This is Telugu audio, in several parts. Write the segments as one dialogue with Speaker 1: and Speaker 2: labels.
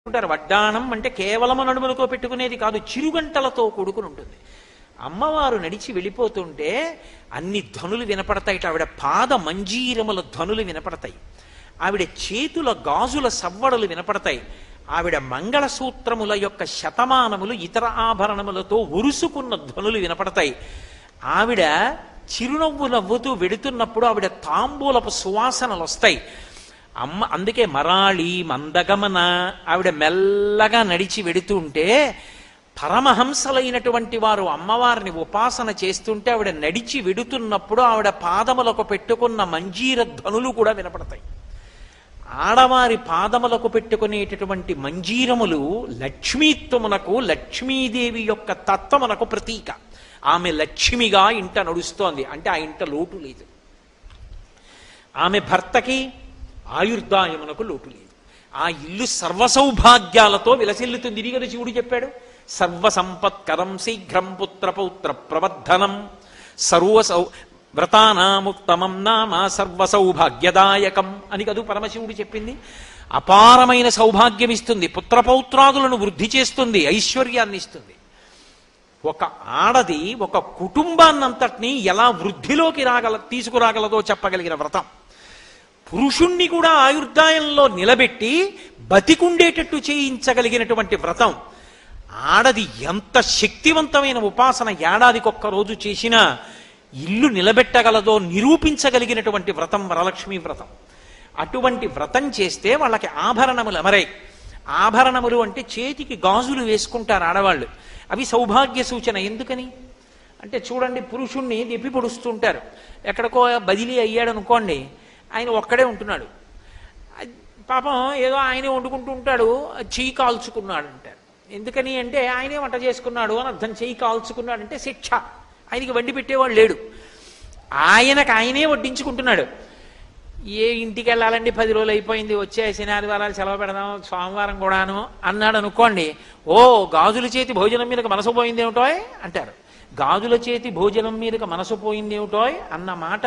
Speaker 1: ఉంటారు. వడ్డాణం అంటే కేవలం నడుములతో పెట్టుకునేది కాదు, చిరుగంటలతో కూడుకుని ఉంటుంది. అమ్మవారు నడిచి వెళ్ళిపోతుంటే అన్ని ధ్వనులు వినపడతాయి. ఆవిడ పాద మంజీరముల ధ్వనులు వినపడతాయి, ఆవిడ చేతుల గాజుల సవ్వడలు వినపడతాయి, ఆవిడ మంగళసూత్రముల యొక్క శతమానములు ఇతర ఆభరణములతో ఉరుసుకున్న ధ్వనులు వినపడతాయి. ఆవిడ చిరునవ్వు నవ్వుతూ వెడుతున్నప్పుడు ఆవిడ తాంబూలపు సువాసనలు వస్తాయి. అందుకే మరాళి మందగమన, ఆవిడ మెల్లగా నడిచి వెడుతూ ఉంటే పరమహంసలైనటువంటి వారు అమ్మవారిని ఉపాసన చేస్తుంటే ఆవిడ నడిచి వెడుతున్నప్పుడు ఆవిడ పాదములకు పెట్టుకున్న మంజీర ధ్వనులు కూడా వినపడతాయి. ఆడవారి పాదములకు పెట్టుకునేటటువంటి మంజీరములు లక్ష్మీత్వమునకు, లక్ష్మీదేవి యొక్క తత్వమునకు ప్రతీక. ఆమె లక్ష్మిగా ఇంట నడుస్తోంది అంటే ఆ ఇంట లోటు లేదు. ఆమె భర్తకి ఆయుర్దాయమునకు లోటు లేదు. ఆ ఇల్లు సర్వసౌభాగ్యాలతో విలసిల్లుతుంది. ఇది కదా శివుడు చెప్పాడు, సర్వసంపత్కరం శీఘ్రం పుత్రపౌత్ర ప్రవర్ధనం వ్రతానాముత్తమం నామ సర్వసౌభాగ్యదాయకం అని కదూ పరమశివుడు చెప్పింది. అపారమైన సౌభాగ్యం ఇస్తుంది, పుత్రపౌత్రాదులను వృద్ధి చేస్తుంది, ఐశ్వర్యాన్ని ఇస్తుంది. ఒక ఆడది ఒక కుటుంబాన్నంతటినీ ఎలా వృద్ధిలోకి తీసుకురాగలదో చెప్పగలిగిన వ్రతం. పురుషుణ్ణి కూడా ఆయుర్దాయంలో నిలబెట్టి బతికుండేటట్టు చేయించగలిగినటువంటి వ్రతం. ఆడది ఎంత శక్తివంతమైన ఉపాసన ఏడాదికొక్క రోజు చేసినా ఇల్లు నిలబెట్టగలదో నిరూపించగలిగినటువంటి వ్రతం వరలక్ష్మీ వ్రతం. అటువంటి వ్రతం చేస్తే వాళ్ళకి ఆభరణములు అమరాయి. ఆభరణములు అంటే చేతికి గాజులు వేసుకుంటారు ఆడవాళ్ళు. అవి సౌభాగ్య సూచన. ఎందుకని అంటే చూడండి, పురుషుణ్ణి దెప్పి పొడుస్తుంటారు. ఎక్కడికో బదిలీ అయ్యాడు అనుకోండి, ఆయన ఒక్కడే ఉంటున్నాడు, పాపం ఏదో ఆయనే వండుకుంటూ ఉంటాడు, చెయ్యి కాల్చుకున్నాడు అంటారు. ఎందుకని అంటే ఆయనే వంట చేసుకున్నాడు అని అర్థం. చెయ్యి కాల్చుకున్నాడు అంటే శిక్ష, ఆయనకి వండి పెట్టేవాడు లేడు, ఆయనకు ఆయనే వడ్డించుకుంటున్నాడు. ఏ ఇంటికి వెళ్ళాలండి, 10 రోజులు అయిపోయింది, వచ్చే శనివారాలు సెలవు పెడదాం, సోమవారం కూడాను అన్నాడు అనుకోండి, ఓ గాజుల చేతి భోజనం మీదకి మనసు పోయింది ఏమిటోయ్ అంటారు. గాజుల చేతి భోజనం మీదకి మనసు పోయింది ఏమిటోయ్ అన్న మాట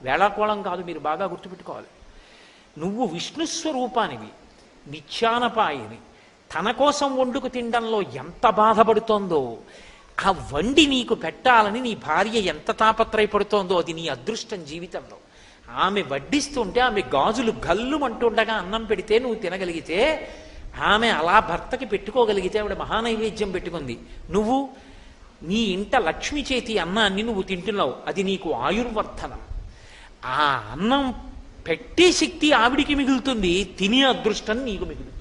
Speaker 1: వేళాకోళం కాదు, మీరు బాగా గుర్తుపెట్టుకోవాలి. నువ్వు విష్ణుస్వరూపానివి, నిత్యానపాయివి, తన కోసం వండుకు తినడంలో ఎంత బాధపడుతోందో, ఆ వండి నీకు పెట్టాలని నీ భార్య ఎంత తాపత్రయపడుతోందో అది నీ అదృష్టం జీవితంలో. ఆమె వడ్డిస్తుంటే ఆమె గాజులు గల్లుమంటుండగా అన్నం పెడితే నువ్వు తినగలిగితే, ఆమె అలా భర్తకి పెట్టుకోగలిగితే ఆవిడ మహానైవేద్యం పెట్టుకుంది. నువ్వు నీ ఇంట లక్ష్మి చేతి అన్నాన్ని నువ్వు తింటున్నావు, అది నీకు ఆయుర్వర్ధనం. ఆ అన్నం పెట్టే శక్తి ఆవిడికి మిగులుతుంది, తినే అదృష్టం నీకు మిగులుతుంది.